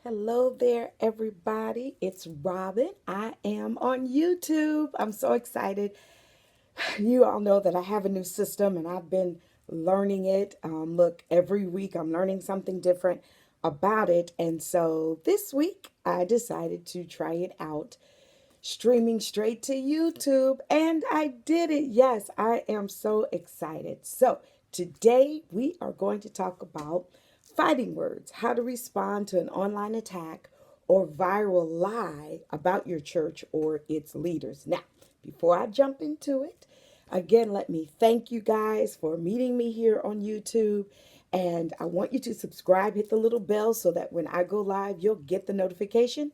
Hello there, everybody. It's Robin. I am on YouTube. I'm so excited. You all know that I have a new system and I've been learning it. Look, every week I'm learning something different about it. And so this week I decided to try it out, streaming straight to YouTube. And I did it. Yes, I am so excited. So today we are going to talk about fighting words, how to respond to an online attack or viral lie about your church or its leaders. Now, before I jump into it, again, let me thank you guys for meeting me here on YouTube. And I want you to subscribe, hit the little bell so that when I go live, you'll get the notification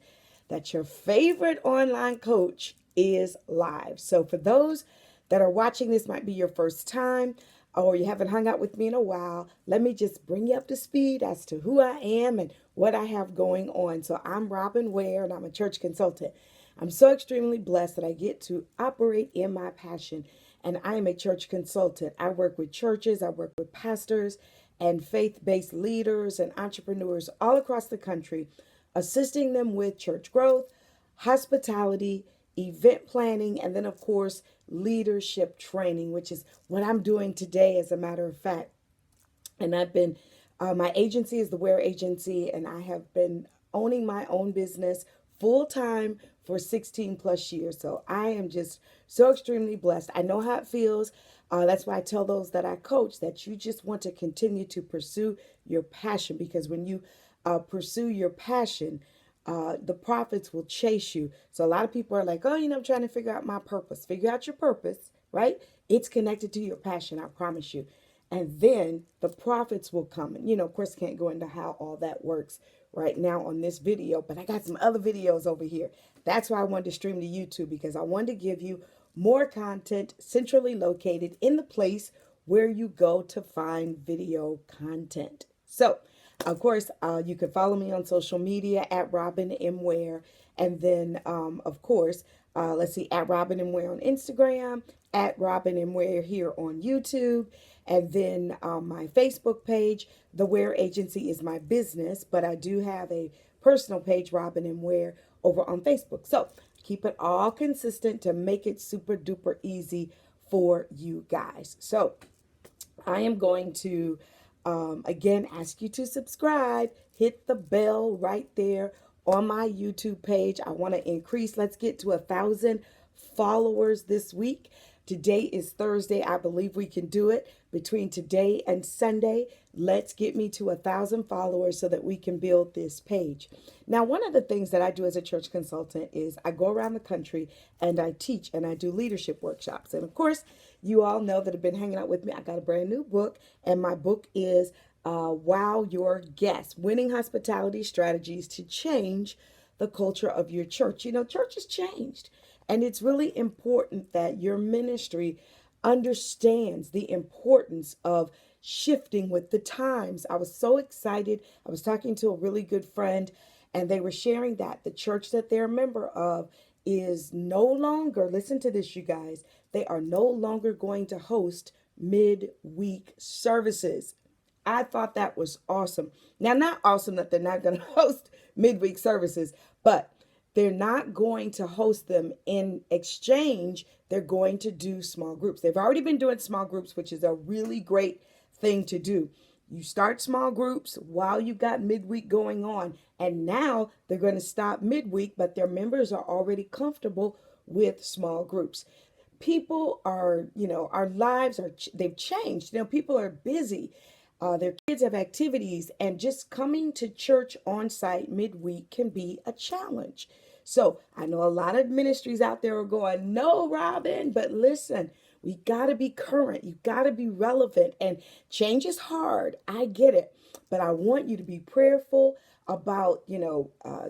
that your favorite online coach is live. So for those that are watching, this might be your first time or you haven't hung out with me in a while, let me just bring you up to speed as to who I am and what I have going on. So I'm Robin Ware and I'm a church consultant. I'm so extremely blessed that I get to operate in my passion, and I am a church consultant. I work with churches, I work with pastors and faith-based leaders and entrepreneurs all across the country, assisting them with church growth, hospitality, event planning, and then, of course, leadership training, which is what I'm doing today, as a matter of fact. And my agency is the Ware Agency, and I have been owning my own business full time for 16 plus years. So I am just so extremely blessed. I know how it feels. That's why I tell those that I coach that you just want to continue to pursue your passion, because when you pursue your passion, the profits will chase you. So a lot of people are like, oh, I'm trying to figure out my purpose. Figure out your purpose, right? It's connected to your passion, I promise you. And then the profits will come. And, of course, can't go into how all that works right now on this video, but I got some other videos over here. That's why I wanted to stream to YouTube, because I wanted to give you more content centrally located in the place where you go to find video content. So, of course, you can follow me on social media at Robin M. Ware. And then, of course, let's see, at Robin M. Ware on Instagram, at Robin M. Ware here on YouTube. And then my Facebook page, The Ware Agency is my business, but I do have a personal page, Robin M. Ware, over on Facebook. So keep it all consistent to make it super duper easy for you guys. So I am going to, again, ask you to subscribe, hit the bell right there on my YouTube page. I want to increase, let's get to 1,000 followers this week. Today is Thursday. I believe we can do it between today and Sunday. Let's get me to 1,000 followers so that we can build this page. Now, one of the things that I do as a church consultant is I go around the country and I teach and I do leadership workshops. And of course, you all know that have been hanging out with me. I got a brand new book, and my book is Wow Your Guests, Winning Hospitality Strategies to Change the Culture of Your Church. Church has changed. And it's really important that your ministry understands the importance of shifting with the times. I was so excited. I was talking to a really good friend, and they were sharing that the church that they're a member of is no longer, listen to this, you guys, they are no longer going to host midweek services. I thought that was awesome. Now, not awesome that they're not going to host midweek services, but they're not going to host them. In exchange, they're going to do small groups. They've already been doing small groups, which is a really great thing to do. You start small groups while you got midweek going on. And now they're going to stop midweek, but their members are already comfortable with small groups. People are, our lives are, they've changed. People are busy. Their kids have activities, and just coming to church on site midweek can be a challenge. So I know a lot of ministries out there are going, no, Robin, but listen, we got to be current. You got to be relevant, and change is hard. I get it, but I want you to be prayerful about,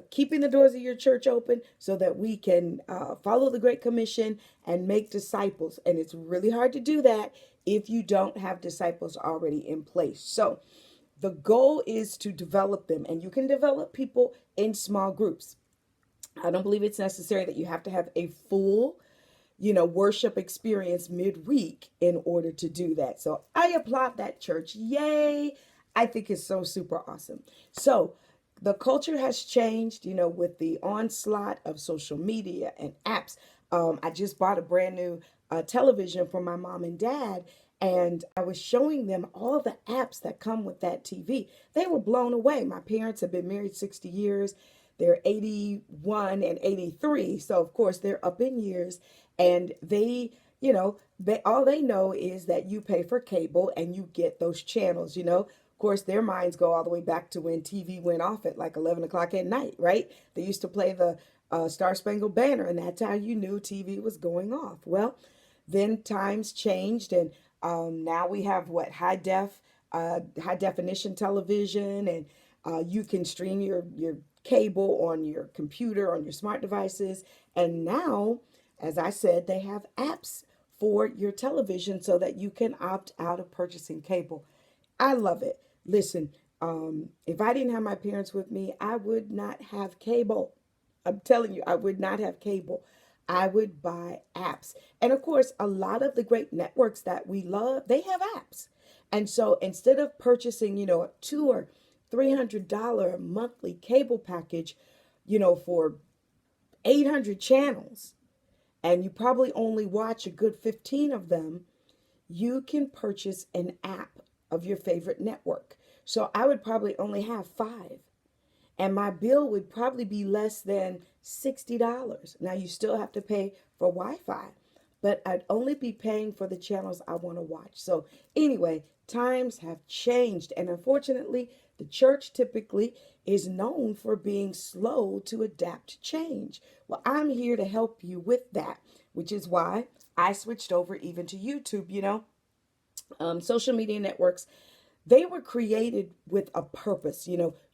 keeping the doors of your church open so that we can follow the Great Commission and make disciples. And it's really hard to do that if you don't have disciples already in place. So the goal is to develop them, and you can develop people in small groups. I don't believe it's necessary that you have to have a full, worship experience midweek in order to do that. So I applaud that church. Yay. I think it's so super awesome. So the culture has changed, with the onslaught of social media and apps. I just bought a brand new television for my mom and dad, and I was showing them all the apps that come with that TV. They were blown away. My parents have been married 60 years. They're 81 and 83. So, of course, they're up in years. And all they know is that you pay for cable and you get those channels. Of course, their minds go all the way back to when TV went off at like 11 o'clock at night, right? They used to play the Star Spangled Banner, and that's how you knew TV was going off. Well, then times changed, and now we have what high definition television, and you can stream your cable on your computer, on your smart devices, and now, as I said, they have apps for your television so that you can opt out of purchasing cable. I love it. Listen, if I didn't have my parents with me, I would not have cable. I'm telling you, I would not have cable. I would buy apps. And of course, a lot of the great networks that we love, they have apps. And so instead of purchasing, a $200 or $300 monthly cable package, for 800 channels, and you probably only watch a good 15 of them, you can purchase an app of your favorite network. So I would probably only have five, and my bill would probably be less than $60. Now, you still have to pay for Wi-Fi, but I'd only be paying for the channels I want to watch. So anyway, times have changed, and unfortunately, the church typically is known for being slow to adapt to change. Well, I'm here to help you with that, which is why I switched over even to YouTube. Social media networks, they were created with a purpose.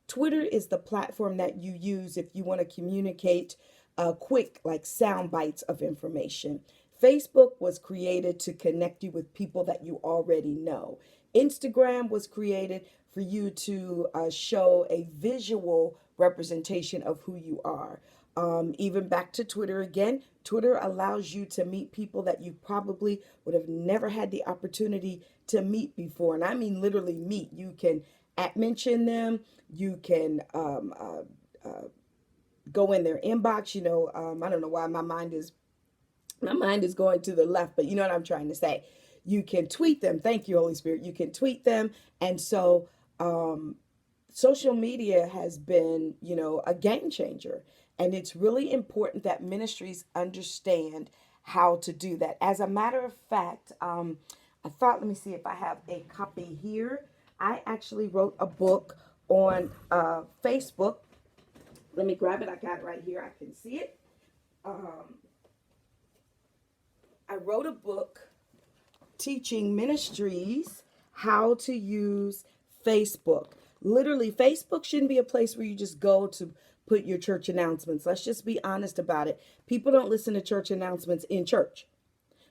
Twitter is the platform that you use if you want to communicate quick, like sound bites of information. Facebook was created to connect you with people that you already know. Instagram was created for you to show a visual representation of who you are. Even back to Twitter again, Twitter allows you to meet people that you probably would have never had the opportunity to meet before. And I mean literally meet. You can at mention them. You can go in their inbox. I don't know why my mind is going to the left, but you know what I'm trying to say. You can tweet them. Thank you, Holy Spirit. You can tweet them. And so social media has been, a game changer. And it's really important that ministries understand how to do that. As a matter of fact, I thought, let me see if I have a copy here. I actually wrote a book on Facebook. Let me grab it. I got it right here. I can see it. I wrote a book teaching ministries how to use Facebook. Literally, Facebook shouldn't be a place where you just go to put your church announcements. Let's just be honest about it. People don't listen to church announcements in church.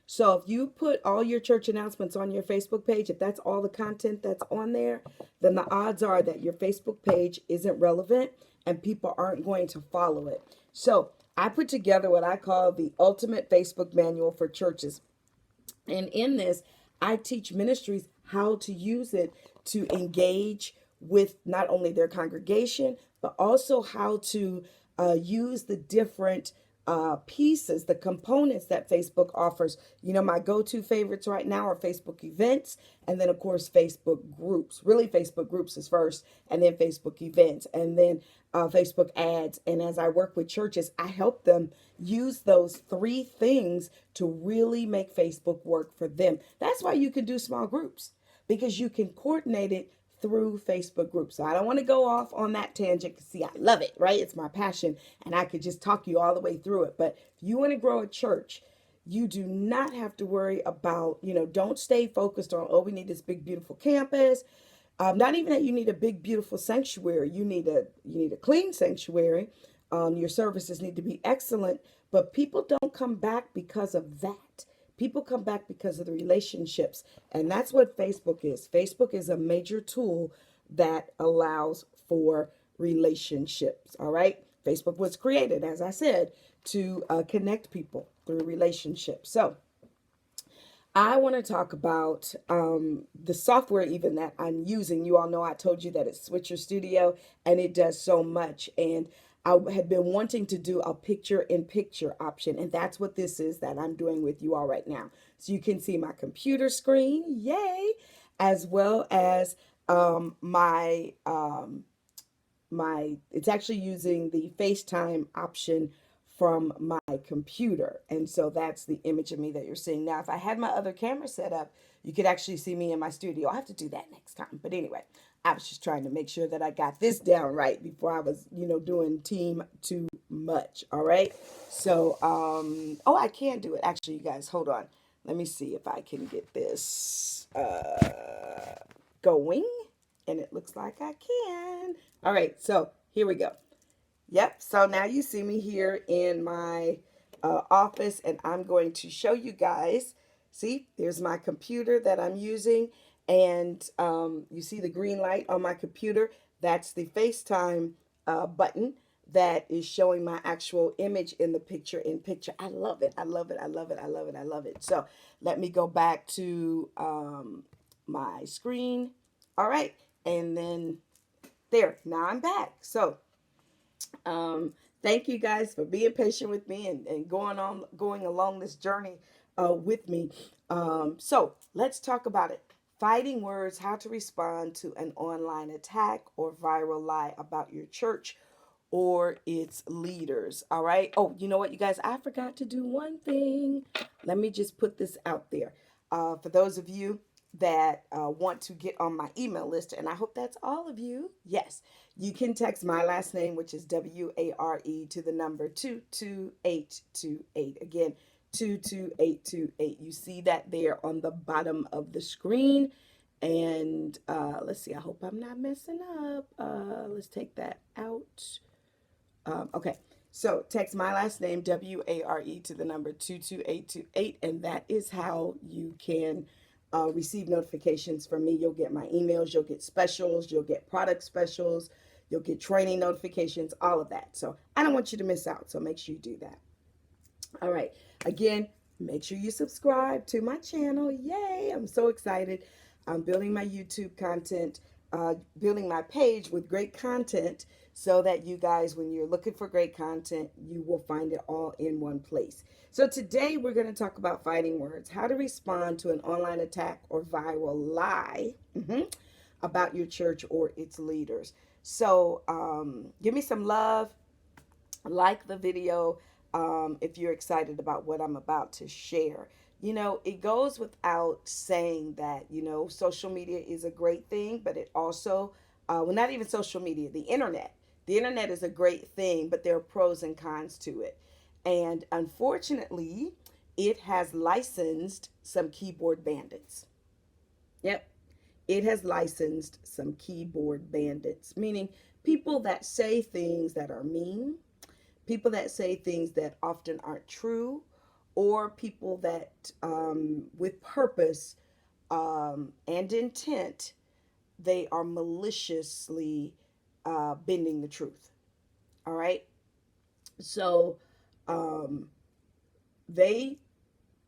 So if you put all your church announcements on your Facebook page, if that's all the content that's on there, then the odds are that your Facebook page isn't relevant and people aren't going to follow it. So I put together what I call the ultimate Facebook manual for churches. And in this, I teach ministries how to use it to engage with not only their congregation, but also how to use the different pieces, the components that Facebook offers. My go-to favorites right now are Facebook events, and then of course Facebook groups. Really, Facebook groups is first, and then Facebook events, and then Facebook ads. And as I work with churches, I help them use those three things to really make Facebook work for them. That's why you can do small groups, because you can coordinate it through Facebook groups. So I don't want to go off on that tangent, because see, I love it, right? It's my passion, and I could just talk you all the way through it. But if you want to grow a church, you do not have to worry about, don't stay focused on, oh, we need this big, beautiful campus. Not even that you need a big, beautiful sanctuary. You need a clean sanctuary. Your services need to be excellent, but people don't come back because of that. People come back because of the relationships. And that's what Facebook is. Facebook is a major tool that allows for relationships. All right. Facebook was created, as I said, to connect people through relationships. So I want to talk about the software even that I'm using. You all know I told you that it's Switcher Studio and it does so much. And I had been wanting to do a picture in picture option, and that's what this is that I'm doing with you all right now. So you can see my computer screen, yay, as well as my it's actually using the FaceTime option from my computer. And so that's the image of me that you're seeing. Now, if I had my other camera set up, you could actually see me in my studio. I'll have to do that next time. But anyway, I was just trying to make sure that I got this down right before I was, doing team too much. All right. So, oh, I can do it. Actually, you guys, hold on. Let me see if I can get this going. And it looks like I can. All right, so here we go. Yep, so now you see me here in my office, and I'm going to show you guys. See, there's my computer that I'm using, and you see the green light on my computer. That's the FaceTime button that is showing my actual image in the picture in picture. I love it. I love it. I love it. I love it. I love it. So let me go back to my screen. All right, and then there, now I'm back. So thank you guys for being patient with me and going along this journey with me. So let's talk about it. Fighting words, how to respond to an online attack or viral lie about your church or its leaders. All right. Oh, you know what, you guys? I forgot to do one thing. Let me just put this out there. For those of you that want to get on my email list, and I hope that's all of you, yes, you can text my last name, which is WARE, to the number 22828. Again, 22828. You see that there on the bottom of the screen. And let's see, I hope I'm not messing up. Let's take that out. Okay, so text my last name, WARE, to the number 22828, and that is how you can receive notifications from me. You'll get my emails, you'll get specials, you'll get product specials, you'll get training notifications, all of that. So I don't want you to miss out, so make sure you do that. All right, again, make sure you subscribe to my channel. Yay, I'm so excited. I'm building my YouTube content, building my page with great content so that you guys, when you're looking for great content, you will find it all in one place. So today we're going to talk about fighting words, how to respond to an online attack or viral lie about your church or its leaders. So give me some love, like the video if you're excited about what I'm about to share. It goes without saying that, social media is a great thing, but it also, well, not even social media, the internet. The internet is a great thing, but there are pros and cons to it. And unfortunately, it has licensed some keyboard bandits. Yep. It has licensed some keyboard bandits, meaning people that say things that are mean, people that say things that often aren't true, or people that, with purpose and intent, they are maliciously bending the truth. All right. So um, they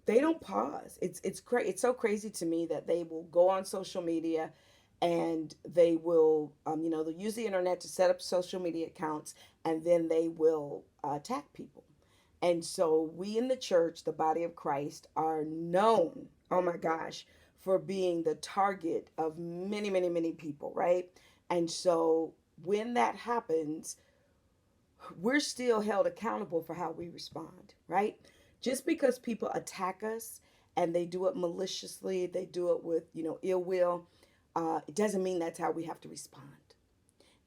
they don't pause. It's so crazy to me that they will go on social media and they will they'll use the internet to set up social media accounts, and then they will attack people. And so we in the church, the body of Christ, are known, oh my gosh, for being the target of many, many, many people, right? And so when that happens, we're still held accountable for how we respond, right? Just because people attack us and they do it maliciously, they do it with, ill will, it doesn't mean that's how we have to respond.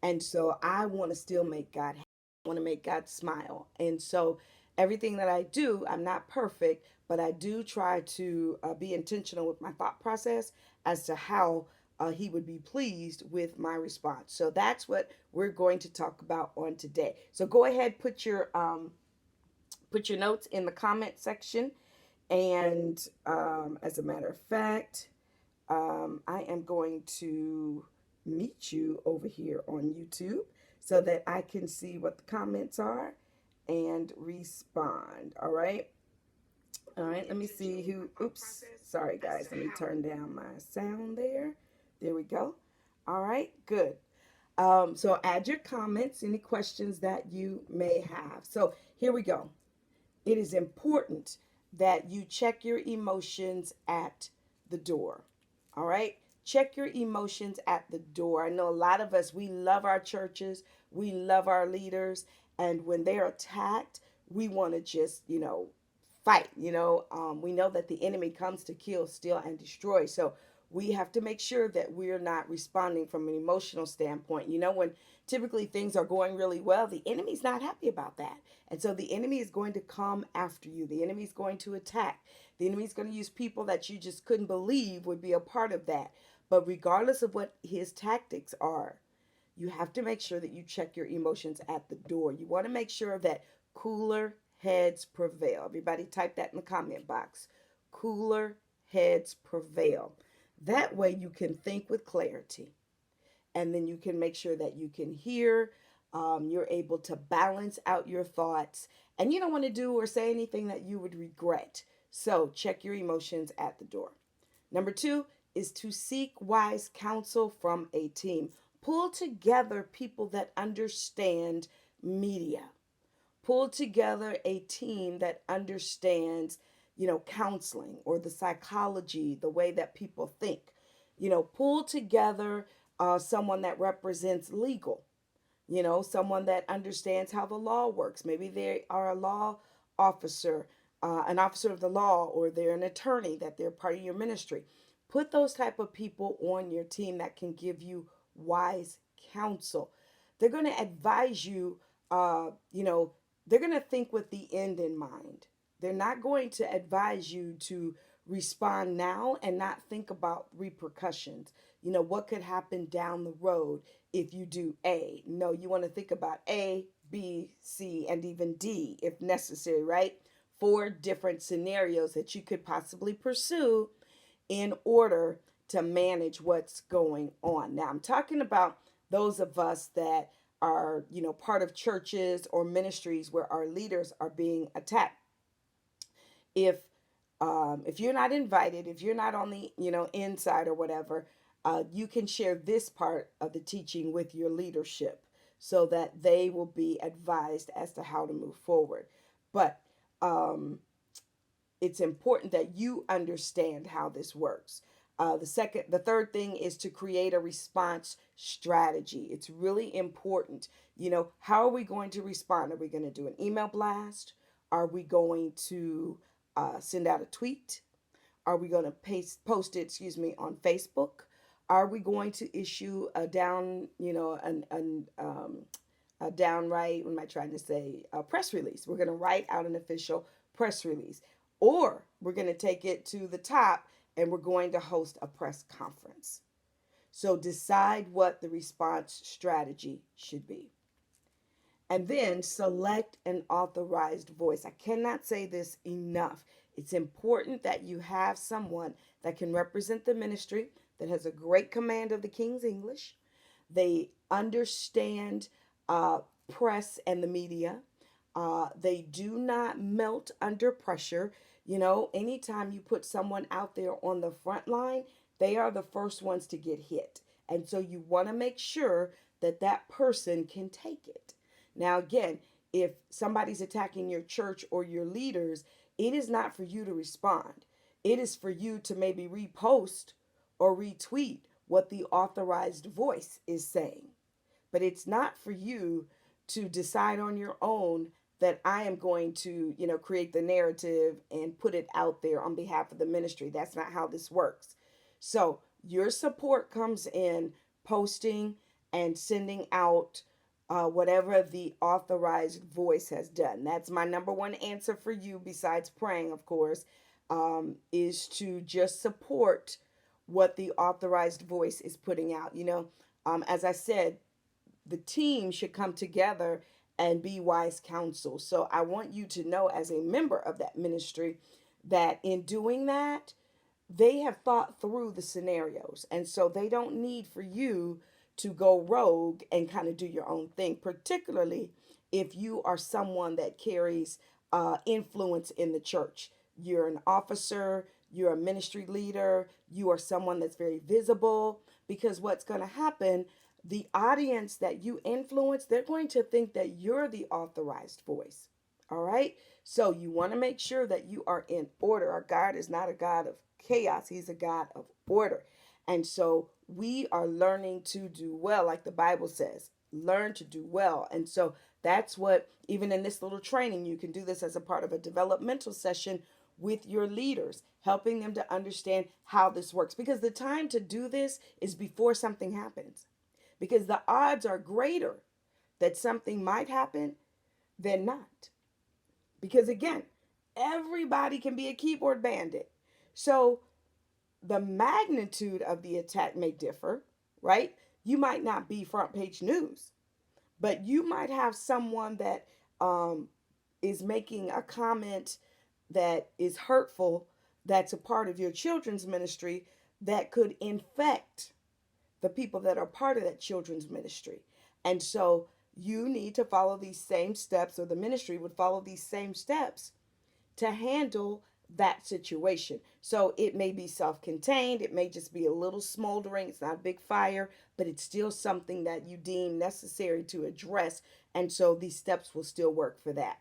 And so I want to still make God happy. I want to make God smile. And so everything that I do, I'm not perfect, but I do try to be intentional with my thought process as to how he would be pleased with my response. So that's what we're going to talk about on today. So go ahead, put your notes in the comment section. And as a matter of fact, I am going to meet you over here on YouTube so that I can see what the comments are and respond. All right. All right, let me see who. Oops, sorry guys. Let me turn down my sound there. There we go. All right, good. So add your comments, any questions that you may have. So here we go. It is important that you check your emotions at the door. All right? Check your emotions at the door. I know a lot of us, we love our churches, we love our leaders, and when they're attacked, we want to just, fight. We know that the enemy comes to kill, steal, and destroy. So we have to make sure that we're not responding from an emotional standpoint. When typically things are going really well, the enemy's not happy about that. And so the enemy is going to come after you. The enemy is going to attack. The enemy is going to use people that you just couldn't believe would be a part of that. But regardless of what his tactics are, you have to make sure that you check your emotions at the door. You want to make sure that cooler heads prevail. Everybody type that in the comment box. Cooler heads prevail. That way you can think with clarity, and then you can make sure that you can hear. You're able to balance out your thoughts, and you don't want to do or say anything that you would regret. So check your emotions at the door. Number two is to seek wise counsel from a team. Pull together people that understand media. Pull together a team that understands, counseling or the psychology, the way that people think. Pull together someone that represents legal, someone that understands how the law works. Maybe they are a law officer, an officer of the law, or they're an attorney, that they're part of your ministry. Put those type of people on your team that can give you wise counsel. They're going to advise you, they're going to think with the end in mind. They're not going to advise you to respond now and not think about repercussions. What could happen down the road if you do A. No, you want to think about A, B, C, and even D if necessary, right? Four different scenarios that you could possibly pursue in order to manage what's going on. Now, I'm talking about those of us that are, part of churches or ministries where our leaders are being attacked. If if you're not invited, if you're not on the inside or whatever, you can share this part of the teaching with your leadership so that they will be advised as to how to move forward. But it's important that you understand how this works. The third thing is to create a response strategy. It's really important. How are we going to respond? Are we going to do an email blast? Are we going to send out a tweet? Are we going to post it, on Facebook? Are we going to issue a a downright, what am I trying to say, a press release? We're going to write out an official press release. Or we're going to take it to the top and we're going to host a press conference. So decide what the response strategy should be. And then select an authorized voice. I cannot say this enough. It's important that you have someone that can represent the ministry, that has a great command of the King's English. They understand press and the media. They do not melt under pressure. Anytime you put someone out there on the front line, they are the first ones to get hit. And so you want to make sure that that person can take it. Now, again, if somebody's attacking your church or your leaders, it is not for you to respond. It is for you to maybe repost or retweet what the authorized voice is saying. But it's not for you to decide on your own that I am going to, create the narrative and put it out there on behalf of the ministry. That's not how this works. So your support comes in posting and sending out whatever the authorized voice has done. That's my number one answer for you, besides praying, of course, is to just support what the authorized voice is putting out. As I said, the team should come together and be wise counsel. So I want you to know, as a member of that ministry, that in doing that, they have thought through the scenarios. And so they don't need for you to go rogue and kind of do your own thing, particularly if you are someone that carries influence in the church. you're an officer, you're a ministry leader, you are someone that's very visible. Because what's going to happen, the audience that you influence, they're going to think that you're the authorized voice. All right. So you want to make sure that you are in order. Our God is not a God of chaos, He's a God of order. And so we are learning to do well, like the Bible says, learn to do well. And so that's what, even in this little training, you can do this as a part of a developmental session with your leaders, helping them to understand how this works. Because the time to do this is before something happens, because the odds are greater that something might happen than not. Because again, everybody can be a keyboard bandit. So the magnitude of the attack may differ, right? You might not be front page news, but you might have someone that um, is making a comment that is hurtful, that's a part of your children's ministry, that could infect the people that are part of that children's ministry. And so you need to follow these same steps, or the ministry would follow these same steps to handle that situation. So it may be self contained, it may just be a little smoldering, it's not a big fire, but it's still something that you deem necessary to address. And so these steps will still work for that.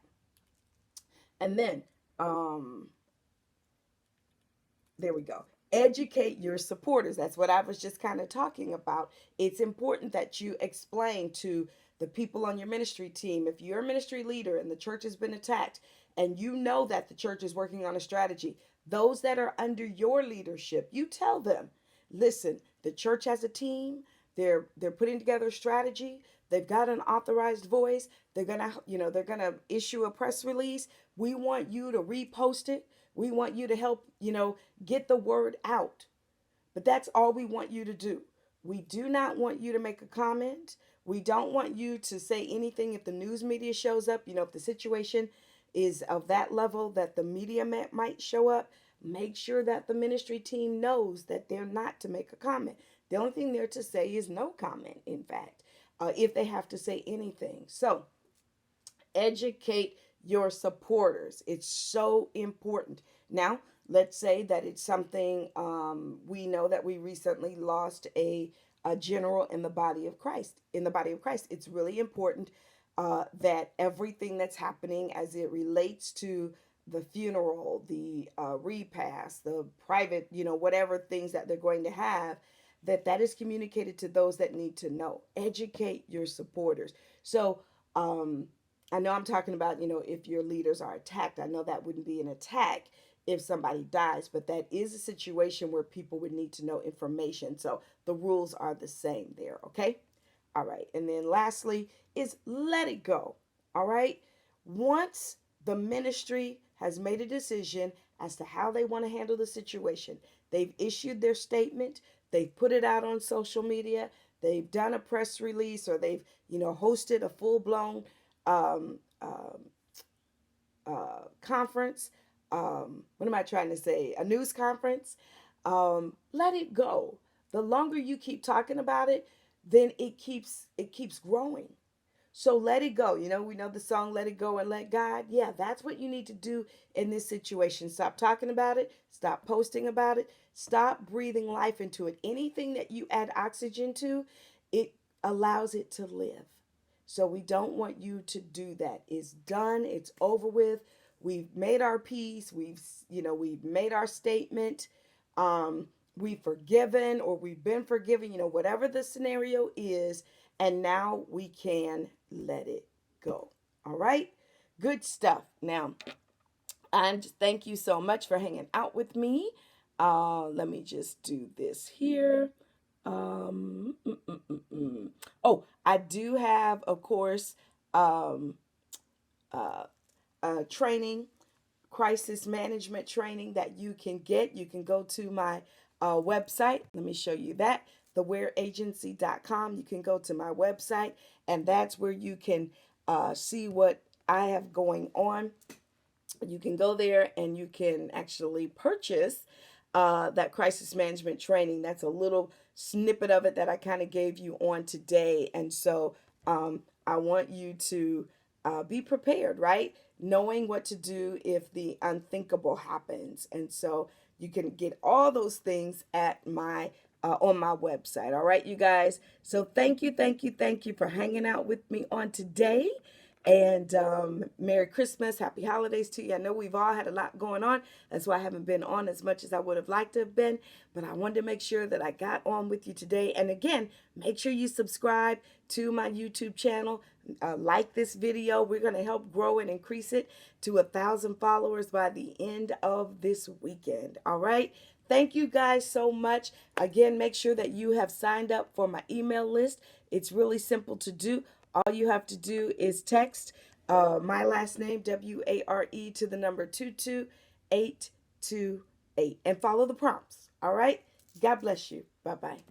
And then, um, there we go. Educate your supporters. That's what I was just kind of talking about. It's important that you explain to the people on your ministry team, if you're a ministry leader and the church has been attacked and you know that the church is working on a strategy, those that are under your leadership, you tell them, listen, the church has a team. They're putting together a strategy. They've got an authorized voice. They're gonna issue a press release. We want you to repost it. We want you to help, get the word out. But that's all we want you to do. We do not want you to make a comment. We don't want you to say anything if the news media shows up. If the situation is of that level that the media might show up, make sure that the ministry team knows that they're not to make a comment. The only thing they're to say is no comment, in fact, if they have to say anything. So, educate your supporters. It's so important. Now, let's say that it's something, we know that we recently lost a general in the body of Christ. In the body of Christ, it's really important that everything that's happening as it relates to the funeral, the repast, the private, whatever things that they're going to have, that is communicated to those that need to know. Educate your supporters. So, I know I'm talking about, if your leaders are attacked. I know that wouldn't be an attack if somebody dies, but that is a situation where people would need to know information. So the rules are the same there, okay? All right. And then lastly is let it go. All right. Once the ministry has made a decision as to how they want to handle the situation, they've issued their statement, they've put it out on social media, they've done a press release, or they've, hosted a full blown um, um, conference. What am I trying to say? A news conference. Let it go. The longer you keep talking about it, then it keeps growing. So let it go. We know the song "Let It Go and Let God." Yeah, that's what you need to do in this situation. Stop talking about it. Stop posting about it. Stop breathing life into it. Anything that you add oxygen to, it allows it to live. So we don't want you to do that. It's done. It's over with. We've made our peace. We've made our statement. We've forgiven, or we've been forgiven, whatever the scenario is, and now we can let it go. All right? Good stuff. Now, and thank you so much for hanging out with me. Let me just do this here. Um, mm, mm, mm, mm. Oh, I do have, of course, um, uh, training, crisis management training that you can get. You can go to my website. Let me show you that, thewearagency.com. You can go to my website, and that's where you can see what I have going on. You can go there and you can actually purchase that crisis management training. That's a little snippet of it that I kind of gave you on today. And so I want you to be prepared, right? knowing what to do if the unthinkable happens. And so you can get all those things at my on my website. All right, you guys. So thank you for hanging out with me on today. And Merry Christmas, Happy Holidays to you. I know we've all had a lot going on. That's why I haven't been on as much as I would have liked to have been. But I wanted to make sure that I got on with you today. And again, make sure you subscribe to my YouTube channel. Like this video. We're going to help grow and increase it to 1,000 followers by the end of this weekend. All right. Thank you guys so much. Again, make sure that you have signed up for my email list. It's really simple to do. All you have to do is text my last name, WARE, to the number 22828 and follow the prompts. All right. God bless you. Bye bye.